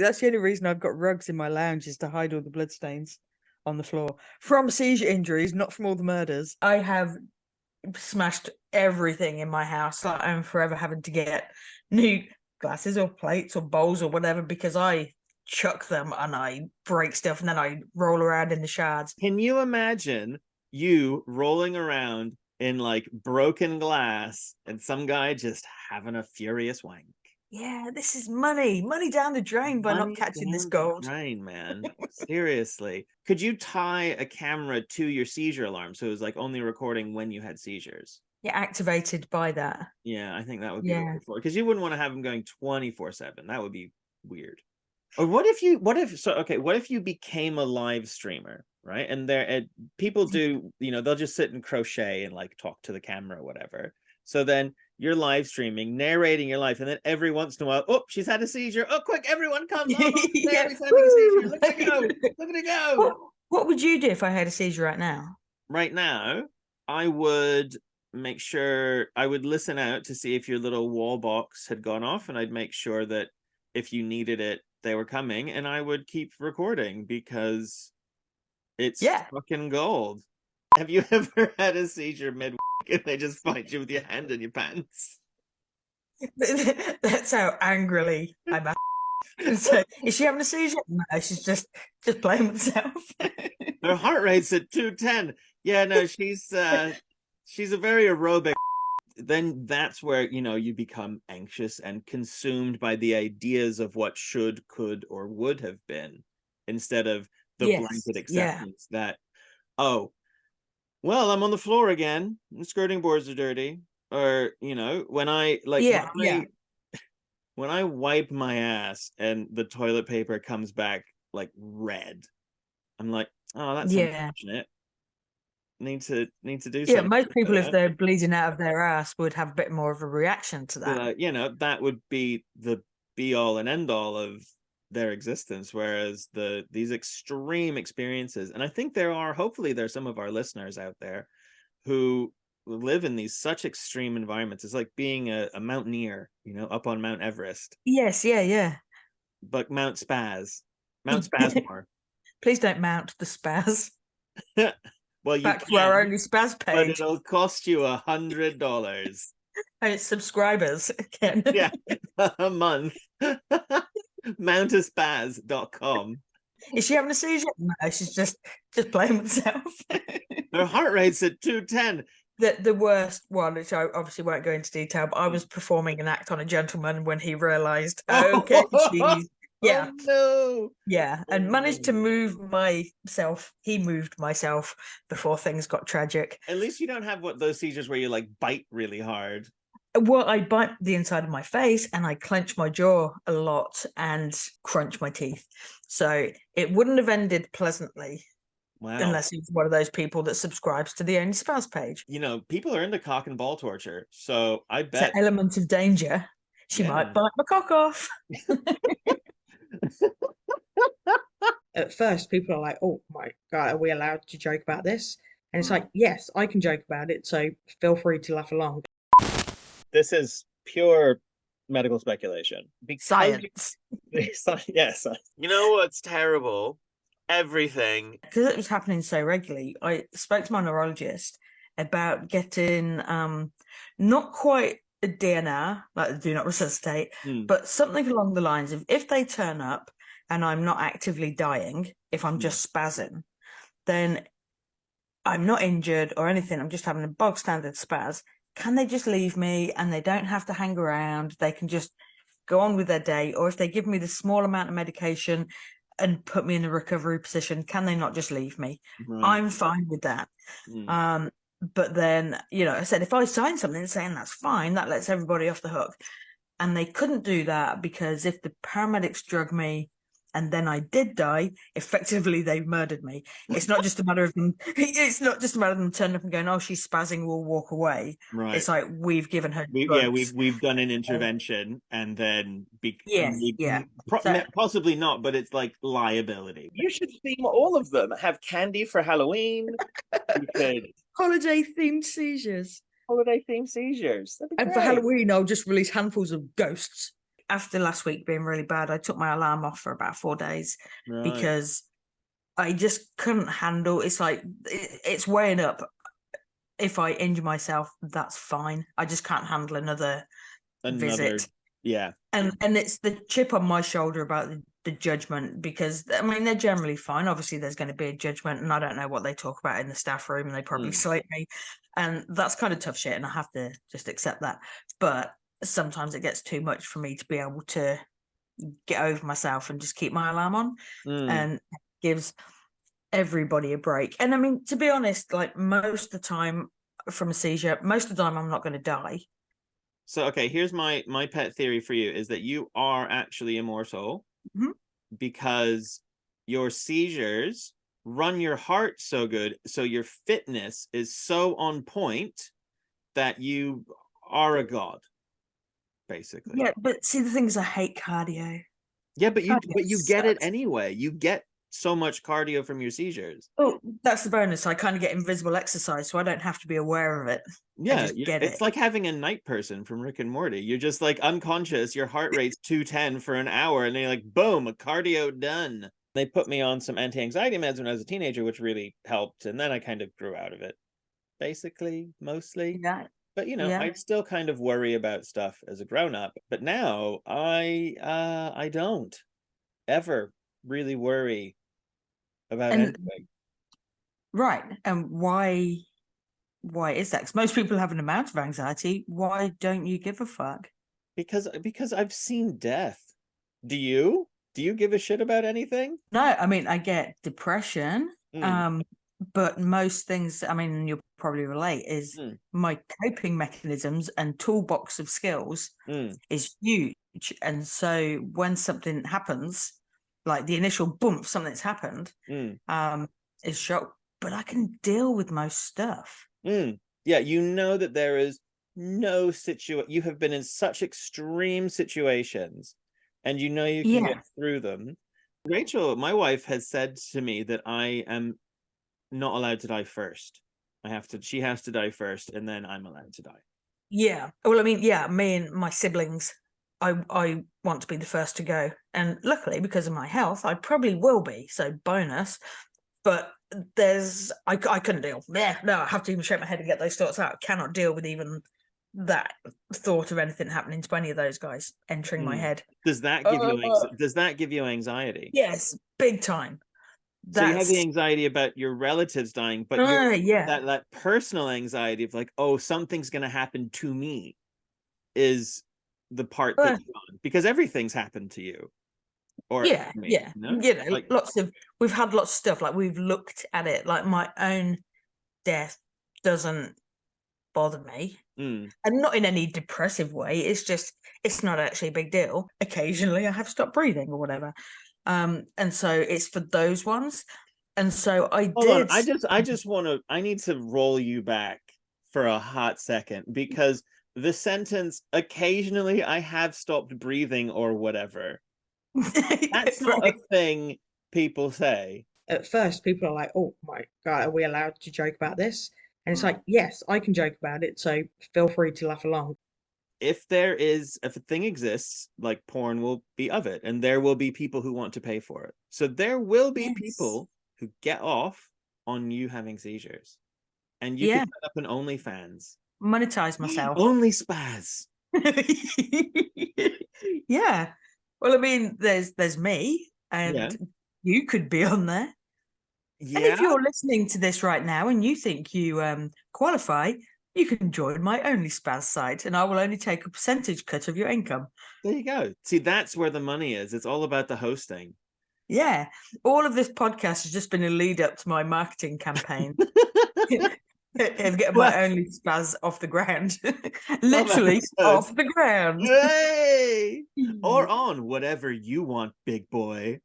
That's the only reason I've got rugs in my lounge, is to hide all the bloodstains on the floor from seizure injuries, not from all the murders. I have smashed everything in my house. Like, I'm forever having to get new glasses or plates or bowls or whatever, because I chuck them and I break stuff and then I roll around in the shards. Can you imagine you rolling around in like broken glass and some guy just having a furious wank? Yeah, this is money down the drain by not catching this gold. Drain, man. Seriously. Could you tie a camera to your seizure alarm so it was like only recording when you had seizures? Yeah, activated by that. Yeah, I think that would be the way forward, because you wouldn't want to have them going 24/7. That would be weird. Or what if you became a live streamer, right? And people do, they'll just sit and crochet and like talk to the camera or whatever. So then you're live streaming, narrating your life, and then every once in a while, oh, she's had a seizure. Oh, quick, everyone come. Oh, Yeah. Mary's having a seizure. Look at it go. Look at it go. What would you do if I had a seizure right now? Right now, I would make sure I would listen out to see if your little wall box had gone off, and I'd make sure that if you needed it, they were coming, and I would keep recording because it's fucking gold. Have you ever had a seizure mid and they just find you with your hand in your pants? That's how angrily I'm at. So, is she having a seizure? No, she's just playing with herself. Her heart rate's at 210. Yeah, no, she's a very aerobic. Then that's where, you become anxious and consumed by the ideas of what should, could, or would have been, instead of the blanket acceptance that, oh, well, I'm on the floor again. The skirting boards are dirty. Or, when I when I wipe my ass and the toilet paper comes back like red, I'm like, oh, that's unfortunate. Need to do something. Yeah, most people, if they're bleeding out of their ass, would have a bit more of a reaction to that. That would be the be all and end all of their existence. Whereas these extreme experiences, and I think hopefully there's some of our listeners out there who live in these such extreme environments. It's like being a mountaineer, up on Mount Everest. Yes, yeah. But Mount Spasmore. Please don't mount the spaz. Well, back to our only spaz page, but it'll cost you $100. And it's subscribers again. Yeah, a month. Mountaspaz.com. Is she having a seizure? No, she's just playing with herself. Her heart rate's at 210. The worst one, which I obviously won't go into detail, but I was performing an act on a gentleman when he realised, okay, she's... Yeah. Oh, no. Yeah, and managed to move myself. He moved myself before things got tragic. At least you don't have those seizures where you like bite really hard. Well, I bite the inside of my face and I clench my jaw a lot and crunch my teeth. So it wouldn't have ended pleasantly. Wow. Unless he's one of those people that subscribes to the Only Spouse page. People are into cock and ball torture. So I bet... It's an element of danger. She might bite my cock off. At first, people are like, oh my God, are we allowed to joke about this? And it's like, yes, I can joke about it, so feel free to laugh along. This is pure medical speculation. Science. Yes. You know what's terrible? Everything. Because it was happening so regularly, I spoke to my neurologist about getting not quite a DNR, like the do not resuscitate, but something along the lines of, if they turn up and I'm not actively dying, if I'm just spazzing, then I'm not injured or anything, I'm just having a bog standard spaz. Can they just leave me and they don't have to hang around? They can just go on with their day. Or if they give me the small amount of medication and put me in a recovery position, can they not just leave me? Right. I'm fine with that. But then, I said, if I sign something saying that's fine, that lets everybody off the hook. And they couldn't do that because if the paramedics drug me and then I did die, effectively they murdered me. It's not just a matter of them. It's not just a matter of them turning up and going, "Oh, she's spazzing, we'll walk away." Right. It's like we've given her. We've done an intervention, and then possibly not, but it's like liability. You should theme all of them. Have candy for Halloween. You could holiday themed seizures. Holiday themed seizures. And for Halloween, I'll just release handfuls of ghosts. after last week being really bad, I took my alarm off for about 4 days because I just couldn't handle. It's like it's weighing up. If I injure myself, that's fine. I just can't handle another visit. Yeah. And it's the chip on my shoulder about the judgment, because I mean they're generally fine. Obviously there's going to be a judgment, and I don't know what they talk about in the staff room, and they probably slate me, and that's kind of tough shit, and I have to just accept that. But sometimes it gets too much for me to be able to get over myself and just keep my alarm on, and gives everybody a break. And I mean, to be honest, like most of the time from a seizure, most of the time I'm not going to die. So, okay, here's my pet theory for you, is that you are actually immortal because your seizures run your heart so good, so your fitness is so on point that you are a god, basically. Yeah, but see, the thing is, I hate cardio. Yeah, but you Cardio get it sucks. anyway. You get so much cardio from your seizures. Oh, that's the bonus. I kind of get invisible exercise, so I don't have to be aware of it. I Yeah, just get it's it. like having a night person from Rick and Morty. You're just like unconscious, your heart rate's 210 for an hour, and then you're like, boom, cardio done. They put me on some anti-anxiety meds when I was a teenager, which really helped, and then I kind of grew out of it, basically, mostly. Yeah. But Yeah. I'd still kind of worry about stuff as a grown-up. But now I don't ever really worry about anything. Right. And why is that? Because most people have an amount of anxiety. Why don't you give a fuck? Because I've seen death. Do you? Do you give a shit about anything? No, I mean, I get depression. But most things, I mean, you'll probably relate, is my coping mechanisms and toolbox of skills is huge. And so when something happens, like the initial bump, something's happened, is shock, but I can deal with most stuff. Yeah, that there is no situation. You have been in such extreme situations, and you can get through them. Rachel, my wife, has said to me that I am not allowed to die first. She has to die first, and then I'm allowed to die. Yeah. Well, I mean, yeah, me and my siblings, I want to be the first to go. And luckily, because of my health, I probably will be. So bonus. But I couldn't deal. Yeah, no, I have to even shake my head and get those thoughts out. I cannot deal with even that thought of anything happening to any of those guys entering my head. Does that give you anxiety? Yes, big time. So you have the anxiety about your relatives dying, but that personal anxiety of like, oh, something's going to happen to me is the part that you're on, because everything's happened to you. Or like we've had lots of stuff, like we've looked at it, like my own death doesn't bother me, and not in any depressive way. It's just, it's not actually a big deal. Occasionally I have stopped breathing or whatever, and so it's for those ones. And so I need to roll you back for a hot second, because the sentence, occasionally I have stopped breathing or whatever, that's not a thing people say. At first people are like, oh my god, are we allowed to joke about this? And it's like, yes, I can joke about it, so feel free to laugh along. If a thing exists, like porn will be of it, and there will be people who want to pay for it. So there will be people who get off on you having seizures, and you can set up an OnlyFans, monetize myself. Only spaz. Yeah. Well, I mean, there's me, and you could be on there. Yeah. And if you're listening to this right now and you think you qualify, you can join my OnlySpaz site, and I will only take a percentage cut of your income. There you go. See, that's where the money is. It's all about the hosting. Yeah. All of this podcast has just been a lead up to my marketing campaign of getting my OnlySpaz off the ground. Literally off the ground. Hey! Or on whatever you want, big boy.